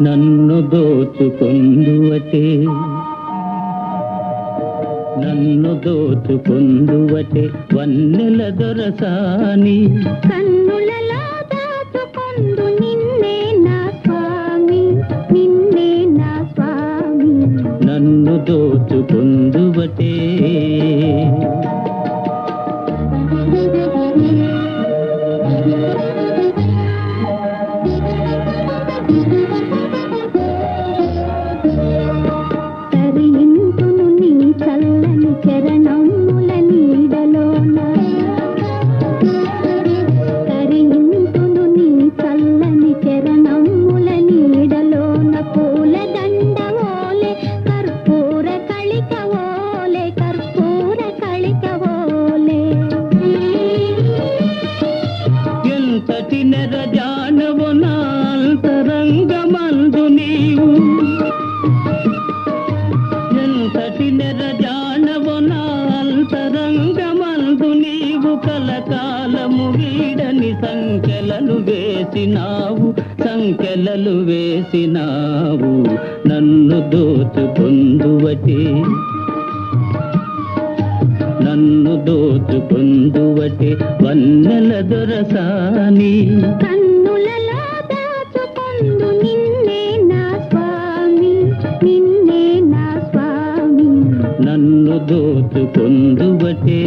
నన్ను దోచుకొందువటే నన్ను దోచుకొందువటే వన్నెల దొరసాని కన్నులలో దాచుకొందు నిన్నే నా స్వామి నిన్నే నా స్వామి నన్ను దోచుకొందువటే తరింతును నీ చల్లని చరణముల నీడలోన తరింతును నీ చల్లని చరణముల నీడలోన పూలదండ ఓలే కర్పూర కళిక ఓలే కర్పూర కళిక ఓలే ఎంతటి నెరజానవు నా అంతరంగమందు నీవు ఎంతటి నెరజానవు నా అంతరంగమందు నీవు కలకాలము వీడని సంఖ్యలను వేసినావు నన్ను దోచుకొందువటే నన్ను దోచుకొందువటే వన్నెల దొరసాని కన్నులలో దాచుకొందు నిన్నే నా స్వామి నిన్నే నా స్వామి నన్ను దోచుకొందువటే